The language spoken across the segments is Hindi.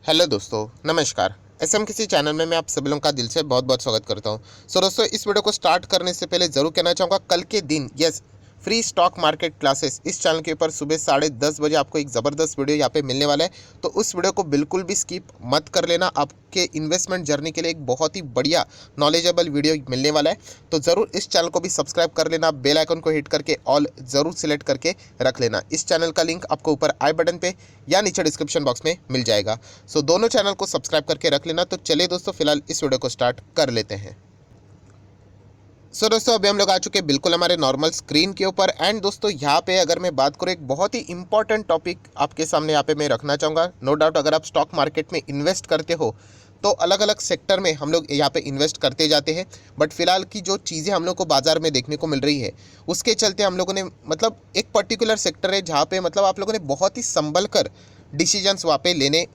हेलो दोस्तों, नमस्कार। एसएम किसी चैनल में मैं आप सभी लोगों का दिल से बहुत बहुत स्वागत करता हूं। दोस्तों, इस वीडियो को स्टार्ट करने से पहले ज़रूर कहना चाहूँगा, कल के दिन फ्री स्टॉक मार्केट क्लासेस इस चैनल के ऊपर सुबह 10:30 बजे आपको एक ज़बरदस्त वीडियो यहाँ पे मिलने वाला है। तो उस वीडियो को बिल्कुल भी स्किप मत कर लेना। आपके इन्वेस्टमेंट जर्नी के लिए एक बहुत ही बढ़िया नॉलेजेबल वीडियो मिलने वाला है। तो ज़रूर इस चैनल को भी सब्सक्राइब कर लेना, बेल आइकन को हिट करके ऑल ज़रूर सिलेक्ट करके रख लेना। इस चैनल का लिंक आपको ऊपर आई बटन पे या नीचे डिस्क्रिप्शन बॉक्स में मिल जाएगा। दोनों चैनल को सब्सक्राइब करके रख लेना। तो चलिए दोस्तों, फिलहाल इस वीडियो को स्टार्ट कर लेते हैं। दोस्तों, अभी हम लोग आ चुके हैं बिल्कुल हमारे नॉर्मल स्क्रीन के ऊपर। एंड दोस्तों, यहाँ पे अगर मैं बात करूँ, एक बहुत ही इंपॉर्टेंट टॉपिक आपके सामने यहाँ पे मैं रखना चाहूँगा। नो डाउट, अगर आप स्टॉक मार्केट में इन्वेस्ट करते हो तो अलग अलग सेक्टर में हम लोग यहाँ पे इन्वेस्ट करते जाते हैं। बट फिलहाल की जो चीज़ें हम लोग को बाजार में देखने को मिल रही है, उसके चलते हम लोगों ने एक पर्टिकुलर सेक्टर है जहाँ पे आप लोगों ने बहुत ही संभल कर डिसीजंस वहाँ पे लेने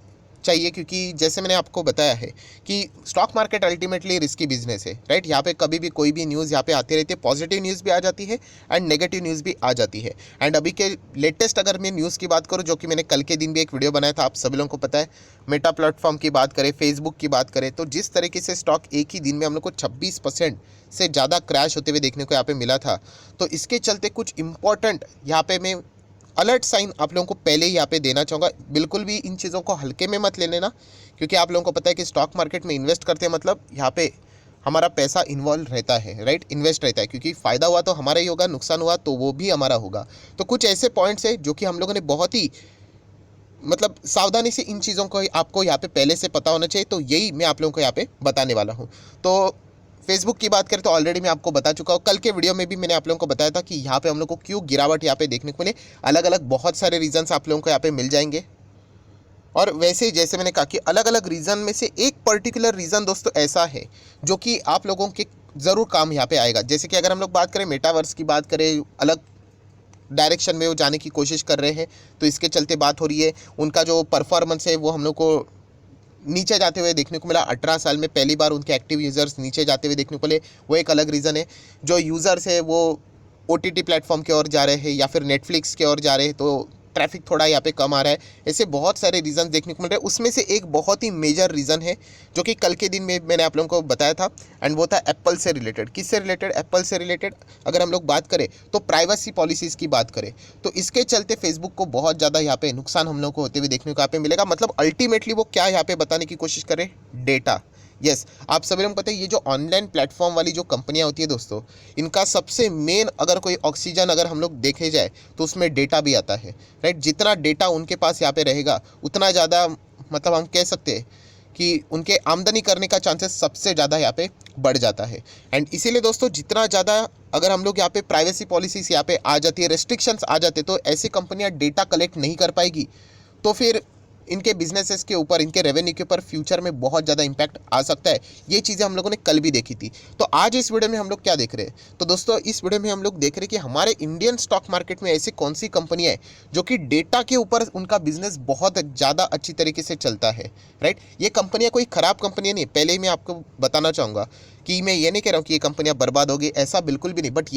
चाहिए। क्योंकि जैसे मैंने आपको बताया है कि stock market ultimately risky business है, राइट। यहाँ पे कभी भी कोई भी न्यूज़ यहाँ पे आती रहती है। पॉजिटिव न्यूज़ भी आ जाती है एंड नेगेटिव न्यूज़ भी आ जाती है। एंड अभी के लेटेस्ट अगर मैं न्यूज़ की बात करूँ, जो कि मैंने कल के दिन भी एक वीडियो बनाया था, आप सभी लोगों को पता है, मेटा प्लेटफॉर्म की बात करें, फेसबुक की बात करें, तो जिस तरीके से स्टॉक एक ही दिन में हम लोग को 26% से ज़्यादा क्रैश होते हुए देखने को यहाँ पे मिला था। तो इसके चलते कुछ इंपॉर्टेंट यहाँ पे मैं अलर्ट साइन आप लोगों को पहले ही यहाँ पे देना चाहूँगा। बिल्कुल भी इन चीज़ों को हल्के में मत ले लेना, क्योंकि आप लोगों को पता है कि स्टॉक मार्केट में इन्वेस्ट करते हैं यहाँ पे हमारा पैसा इन्वॉल्व रहता है, राइट, इन्वेस्ट रहता है। क्योंकि फ़ायदा हुआ तो हमारा ही होगा, नुकसान हुआ तो वो भी हमारा होगा। तो कुछ ऐसे पॉइंट्स है जो कि हम लोगों ने बहुत ही सावधानी से इन चीज़ों को आपको यहाँ पे पहले से पता होना चाहिए। तो यही मैं आप लोगों को यहाँ पे बताने वाला हूँ। तो फेसबुक की बात करें तो ऑलरेडी मैं आपको बता चुका हूँ। कल के वीडियो में भी मैंने आप लोगों को बताया था कि यहाँ पे हम लोग को क्यों गिरावट यहाँ पे देखने को मिले। अलग अलग बहुत सारे रीजंस आप लोगों को यहाँ पे मिल जाएंगे। और वैसे ही जैसे मैंने कहा कि अलग अलग रीज़न में से एक पर्टिकुलर रीज़न दोस्तों ऐसा है जो कि आप लोगों के ज़रूर काम यहाँ पे आएगा। जैसे कि अगर हम लोग बात करें, मेटावर्स की बात करें, अलग डायरेक्शन में वो जाने की कोशिश कर रहे हैं, तो इसके चलते बात हो रही है। उनका जो परफॉर्मेंस है वो हम लोग को नीचे जाते हुए देखने को मिला। 18 साल में पहली बार उनके एक्टिव यूज़र्स नीचे जाते हुए देखने को मिले। वो एक अलग रीज़न है। जो यूज़र्स है वो OTT प्लेटफॉर्म की ओर जा रहे हैं या फिर नेटफ्लिक्स की ओर जा रहे हैं, तो ट्रैफिक थोड़ा यहाँ पे कम आ रहा है। ऐसे बहुत सारे रीज़न देखने को मिल रहे हैं। उसमें से एक बहुत ही मेजर रीज़न है जो कि कल के दिन में मैंने आप लोगों को बताया था, एंड वो था एप्पल से रिलेटेड। किससे रिलेटेड? एप्पल से रिलेटेड। अगर हम लोग बात करें तो प्राइवेसी पॉलिसीज़ की बात करें, तो इसके चलते फेसबुक को बहुत ज़्यादा यहाँ पे नुकसान हम लोग को होते हुए देखने को यहाँ पे मिलेगा। अल्टीमेटली वो क्या यहाँ पे बताने की कोशिश करें? डेटा। आप सभी लोगों को पता है, ये जो ऑनलाइन प्लेटफॉर्म वाली जो कंपनियां होती है दोस्तों, इनका सबसे मेन अगर कोई ऑक्सीजन अगर हम लोग देखे जाए तो उसमें डेटा भी आता है, राइट। जितना डेटा उनके पास यहाँ पे रहेगा उतना ज़्यादा हम कह सकते हैं कि उनके आमदनी करने का चांसेस सबसे ज़्यादा यहाँ पे बढ़ जाता है। एंड इसीलिए दोस्तों, जितना ज़्यादा अगर हम लोग यहाँ पे प्राइवेसी पॉलिसीज़ यहाँ पे आ जाती है, रेस्ट्रिक्शंस आ जाते, तो ऐसी कंपनियाँ डेटा कलेक्ट नहीं कर पाएगी। तो फिर इनके बिजनेसेस के ऊपर, इनके रेवेन्यू के ऊपर फ्यूचर में बहुत ज़्यादा इंपैक्ट आ सकता है। ये चीज़ें हम लोगों ने कल भी देखी थी। तो आज इस वीडियो में हम लोग क्या देख रहे हैं? तो दोस्तों, इस वीडियो में हम लोग देख रहे हैं कि हमारे इंडियन स्टॉक मार्केट में ऐसी कौन सी कंपनियां हैं जो कि डेटा के ऊपर उनका बिजनेस बहुत ज़्यादा अच्छी तरीके से चलता है, राइट। ये कंपनियां कोई ख़राब कंपनियां नहीं है। पहले ही मैं आपको बताना चाहूँगा कि मैं ये नहीं कह रहा हूँ कि ये कंपनियां बर्बाद होगी, ऐसा बिल्कुल भी नहीं। बट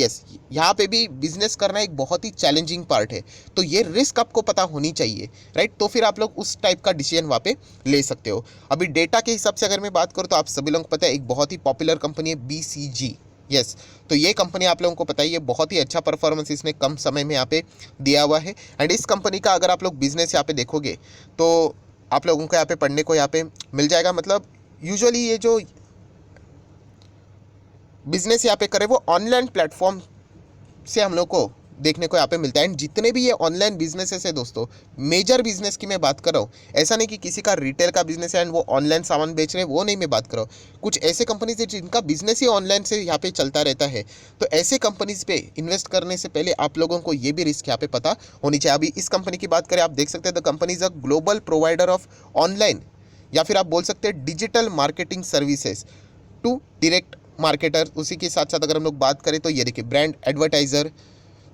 यहाँ पे भी बिजनेस करना एक बहुत ही चैलेंजिंग पार्ट है। तो ये रिस्क आपको पता होनी चाहिए, राइट। तो फिर आप लोग उस टाइप का डिसीजन वहाँ पे ले सकते हो। अभी डेटा के हिसाब से अगर मैं बात करूँ तो आप सभी लोगों को पता है, एक बहुत ही पॉपुलर कंपनी है BCG। तो ये कंपनी आप लोगों को पता है, ये बहुत ही अच्छा परफॉर्मेंस इसने कम समय में यहाँ पे दिया हुआ है। एंड इस कंपनी का अगर आप लोग बिजनेस यहाँ पे देखोगे तो आप लोगों को यहाँ पे पढ़ने को यहाँ पे मिल जाएगा। यूजुअली ये जो बिजनेस यहाँ पे करे वो ऑनलाइन प्लेटफॉर्म से हम लोग को देखने को यहाँ पे मिलता है। एंड जितने भी ये ऑनलाइन बिजनेसेस है दोस्तों, मेजर बिजनेस की मैं बात कर रहा हूँ। ऐसा नहीं कि किसी का रिटेल का बिजनेस है एंड वो ऑनलाइन सामान बेच रहे हैं, वो नहीं मैं बात कर रहा हूँ। कुछ ऐसे कंपनीज है जिनका बिजनेस ही ऑनलाइन से यहाँ पे चलता रहता है। तो ऐसे कंपनीज पे इन्वेस्ट करने से पहले आप लोगों को ये भी रिस्क यहाँ पे पता होनी चाहिए। अभी इस कंपनी की बात करें, आप देख सकते हैं, the company is a global provider of online, या फिर आप बोल सकते हैं digital marketing services to direct marketer. उसी के साथ साथ अगर हम लोग बात करें तो ये देखिए, ब्रांड एडवर्टाइज़र,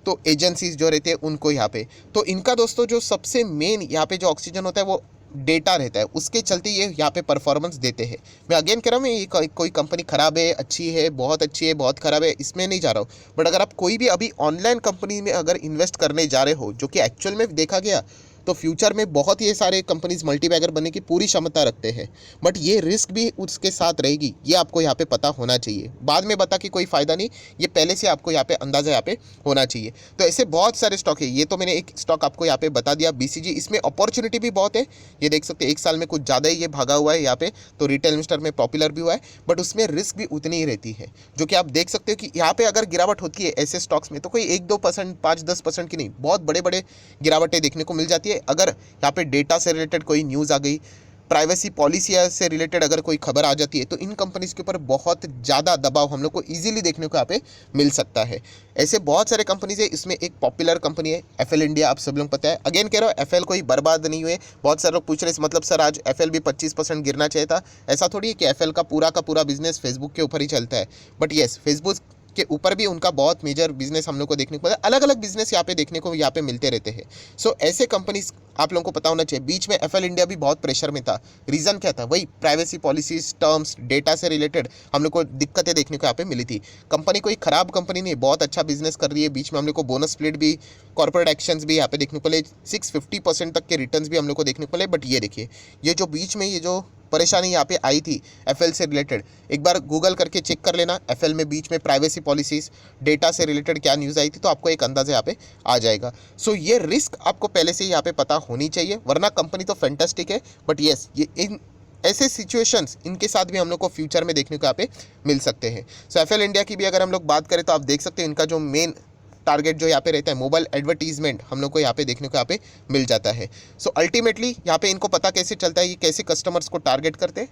तो एजेंसीज जो रहते हैं उनको यहाँ पे, तो इनका दोस्तों जो सबसे मेन यहाँ पे जो ऑक्सीजन होता है वो डेटा रहता है। उसके चलते ये यहाँ पे परफॉर्मेंस देते हैं। मैं अगेन कह रहा हूँ, मैं ये कोई कंपनी ख़राब है, अच्छी है, बहुत ख़राब है, इसमें नहीं जा रहा हूँ। बट अगर आप कोई भी अभी ऑनलाइन कंपनी में अगर इन्वेस्ट करने जा रहे हो, जो कि एक्चुअल में देखा गया तो फ्यूचर में बहुत ही सारे कंपनीज मल्टीबैगर बनने की पूरी क्षमता रखते हैं, बट ये रिस्क भी उसके साथ रहेगी, ये आपको यहाँ पे पता होना चाहिए। बाद में बता कि कोई फ़ायदा नहीं, ये पहले से आपको यहाँ पे अंदाज़ा यहाँ पे होना चाहिए। तो ऐसे बहुत सारे स्टॉक है, ये तो मैंने एक स्टॉक आपको यहाँ पे बता दिया BCG, इसमें अपॉर्चुनिटी भी बहुत है। ये देख सकते हैं 1 साल में कुछ ज़्यादा ही ये भागा हुआ है यहाँ पे, तो रिटेल इन्वेस्टर में पॉपुलर भी हुआ है, बट उसमें रिस्क भी उतनी ही रहती है। जो कि आप देख सकते हो कि यहाँ पे अगर गिरावट होती है ऐसे स्टॉक्स में, तो कोई 1-2%, 5-10% की नहीं, बहुत बड़े बड़े गिरावटें देखने को मिल जाती है। अगर यहाँ पे डेटा से रिलेटेड कोई न्यूज़ आ गई, प्राइवेसी पॉलिसी से रिलेटेड अगर कोई खबर आ जाती है, तो इन कंपनीज के ऊपर बहुत ज़्यादा दबाव हम लोग को इजीली देखने को यहाँ पे मिल सकता है। ऐसे बहुत सारे कंपनीज है, इसमें एक पॉपुलर कंपनी है FL इंडिया, आप सब लोग पता है। अगेन कह रहा हूँ, FL कोई बर्बाद नहीं हुए। बहुत सारे लोग पूछ रहे मतलब सर आज FL भी 25% गिरना चाहिए था। ऐसा थोड़ी है कि FL का पूरा बिजनेस फेसबुक के ऊपर ही चलता है, बट येस फेसबुक के ऊपर भी उनका बहुत मेजर बिजनेस हम लोग को देखने को मिलता है। अलग अलग बिजनेस यहाँ पे देखने को यहाँ पे मिलते रहते हैं। सो ऐसे कंपनीज आप लोगों को पता होना चाहिए। बीच में FL इंडिया भी बहुत प्रेशर में था। रीज़न क्या था? वही प्राइवेसी पॉलिसीज, टर्म्स, डेटा से रिलेटेड हम लोग को दिक्कतें देखने को यहाँ पे मिली थी। कंपनी कोई खराब कंपनी नहीं है, बहुत अच्छा बिजनेस कर रही है। बीच में हम लोग को बोनस स्प्लिट भी, कॉर्पोरेट एक्शंस भी यहाँ पे देखने को मिले, 650% तक के रिटर्न्स भी हम लोग को देखने को मिले। बट ये देखिए, ये जो बीच में ये जो परेशानी यहाँ पे आई थी FL से रिलेटेड, एक बार गूगल करके चेक कर लेना FL में बीच में प्राइवेसी पॉलिसीज, डेटा से रिलेटेड क्या न्यूज़ आई थी, तो आपको एक अंदाज़ा यहाँ पे आ जाएगा। सो ये रिस्क आपको पहले से यहाँ पे पता होनी चाहिए, वरना कंपनी तो फैंटास्टिक है, बट येस ये इन ऐसे सिचुएशंस इनके साथ भी हम लोग को फ्यूचर में देखने को यहाँ पे मिल सकते हैं। सो FL इंडिया की भी अगर हम लोग बात करें, तो आप देख सकते हैं इनका जो मेन टारगेट जो यहाँ पे रहता है, मोबाइल एडवर्टीजमेंट हम लोग को यहाँ पे देखने को यहाँ पे मिल जाता है। सो अल्टीमेटली यहाँ पे इनको पता कैसे चलता है ये कैसे कस्टमर्स को टारगेट करते हैं,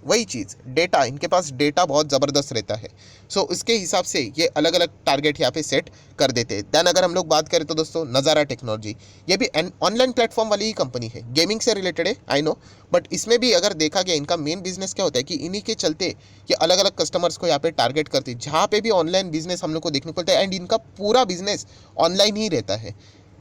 वही चीज़ डेटा, इनके पास डेटा बहुत ज़बरदस्त रहता है। सो इसके हिसाब से ये अलग अलग टारगेट यहाँ पे सेट कर देते हैं। दैन अगर हम लोग बात करें तो दोस्तों नज़ारा टेक्नोलॉजी, ये भी ऑनलाइन प्लेटफॉर्म वाली ही कंपनी है, गेमिंग से रिलेटेड है आई नो, बट इसमें भी अगर देखा गया इनका मेन बिजनेस क्या होता है कि इन्हीं के चलते ये अलग अलग कस्टमर्स को यहाँ पे टारगेट करते हैं, जहाँ पे भी ऑनलाइन बिजनेस हम लोग को देखने को मिलता है। एंड इनका पूरा बिजनेस ऑनलाइन ही रहता है।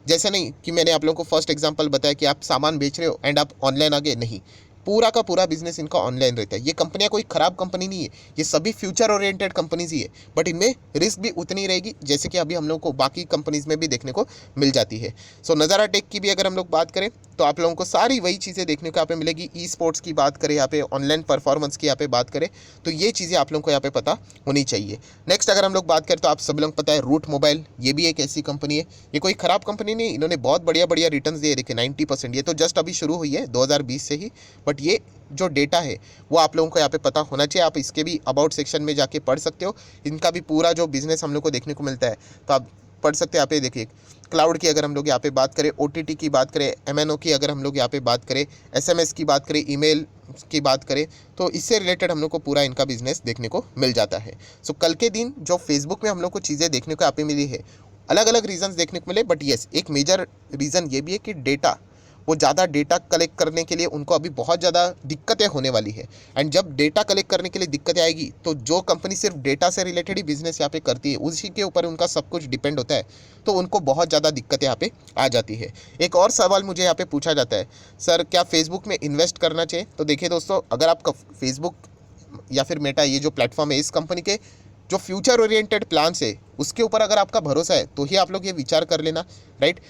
जैसे नहीं कि मैंने आप लोगों को फर्स्ट एग्जांपल बताया कि आप सामान बेच रहे हो एंड आप ऑनलाइन आ गए, नहीं, पूरा का पूरा बिजनेस इनका ऑनलाइन रहता है। ये कंपनियां कोई खराब कंपनी नहीं है, ये सभी फ्यूचर ओरिएंटेड कंपनीज ही है, बट इनमें रिस्क भी उतनी रहेगी जैसे कि अभी हम लोग को बाकी कंपनीज में भी देखने को मिल जाती है। सो नज़ारा टेक की भी अगर हम लोग बात करें तो आप लोगों को सारी वही चीज़ें देखने को यहाँ पे मिलेगी। ई स्पोर्ट्स की बात करें, यहाँ पे ऑनलाइन परफॉर्मेंस की यहाँ पे बात करें, तो ये चीज़ें आप लोगों को यहाँ पे पता होनी चाहिए। नेक्स्ट अगर हम लोग बात करें तो आप सब लोग पता है रूट मोबाइल, ये भी एक ऐसी कंपनी है, ये कोई खराब कंपनी नहीं, इन्होंने बहुत बढ़िया बढ़िया रिटर्न दिए, देखिए 90%। ये तो जस्ट अभी शुरू हुई है 2020 से ही, बट ये जो डेटा है वो आप लोगों को यहाँ पे पता होना चाहिए। आप इसके भी अबाउट सेक्शन में जाके पढ़ सकते हो, इनका भी पूरा जो बिजनेस हम लोग को देखने को मिलता है, तो आप पढ़ सकते हैं। यहाँ पे देखिए क्लाउड की अगर हम लोग यहाँ पे बात करें, OTT की बात करें, MNO की अगर हम लोग यहाँ पे बात करें, SMS की बात करें, ईमेल की बात करें, तो इससे रिलेटेड हम लोग को पूरा इनका बिजनेस देखने को मिल जाता है। सो कल के दिन जो फेसबुक में हम लोग को चीज़ें देखने को यहाँ पे मिली है, अलग अलग रीजंस देखने को मिले, बट येस एक मेजर रीज़न ये भी है कि डेटा, वो ज़्यादा डेटा कलेक्ट करने के लिए उनको अभी बहुत ज़्यादा दिक्कतें होने वाली है। एंड जब डेटा कलेक्ट करने के लिए दिक्कतें आएगी, तो जो कंपनी सिर्फ डेटा से रिलेटेड ही बिजनेस यहाँ पे करती है, उसी के ऊपर उनका सब कुछ डिपेंड होता है, तो उनको बहुत ज़्यादा दिक्कतें यहाँ पे आ जाती है। एक और सवाल मुझे यहाँ पे पूछा जाता है, सर क्या फेसबुक में इन्वेस्ट करना चाहिए? तो देखिए दोस्तों, अगर आपका फेसबुक या फिर मेटा, ये जो प्लेटफॉर्म है, इस कंपनी के जो फ्यूचर ओरिएंटेड प्लान्स है उसके ऊपर अगर आपका भरोसा है, तो ही आप लोग ये विचार कर लेना, राइट।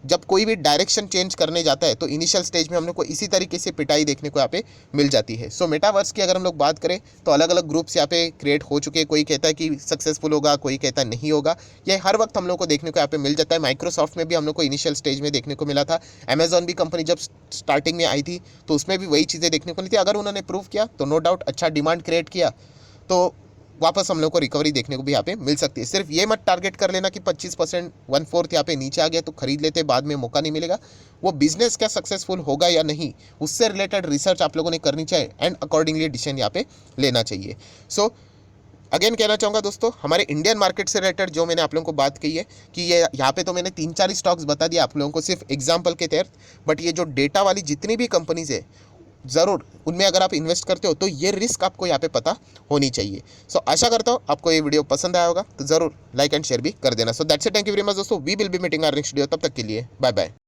जब कोई भी डायरेक्शन चेंज करने जाता है तो इनिशियल स्टेज में हम लोग को इसी तरीके से पिटाई देखने को यहाँ पे मिल जाती है। सो मेटावर्स की अगर हम लोग बात करें तो अलग अलग ग्रुप्स यहाँ पे क्रिएट हो चुके हैं। कोई कहता है कि सक्सेसफुल होगा, कोई कहता है नहीं होगा, ये हर वक्त हम लोग को देखने को यहाँ पे मिल जाता है। माइक्रोसॉफ्ट में भी हम लोग को इनिशियल स्टेज में देखने को मिला था। अमेजॉन भी कंपनी जब स्टार्टिंग में आई थी तो उसमें भी वही चीज़ें देखने को मिली थी। अगर उन्होंने प्रूव किया तो नो डाउट अच्छा डिमांड क्रिएट किया तो वापस हम लोग को रिकवरी देखने को भी यहाँ पे मिल सकती है। सिर्फ ये मत टारगेट कर लेना कि 25%, 1/4 यहाँ पे नीचे आ गया तो खरीद लेते, बाद में मौका नहीं मिलेगा। वो बिजनेस क्या सक्सेसफुल होगा या नहीं, उससे रिलेटेड रिसर्च आप लोगों ने करनी चाहिए एंड अकॉर्डिंगली डिसीजन यहाँ पे लेना चाहिए। सो अगेन कहना चाहूँगा दोस्तों, हमारे इंडियन मार्केट से रिलेटेड जो मैंने आप लोगों को बात कही है कि ये यहाँ पे तो मैंने 3-4 स्टॉक्स बता दिया आप लोगों को सिर्फ एग्जाम्पल के तहत, बट ये जो डेटा वाली जितनी भी कंपनीज है ज़रूर उनमें अगर आप इन्वेस्ट करते हो तो ये रिस्क आपको यहाँ पे पता होनी चाहिए। सो आशा करता हूँ आपको ये वीडियो पसंद आया होगा, तो ज़रूर लाइक एंड शेयर भी कर देना। So that's it, thank you very much दोस्तों, we will be meeting our next video. तब तक के लिए बाय बाय।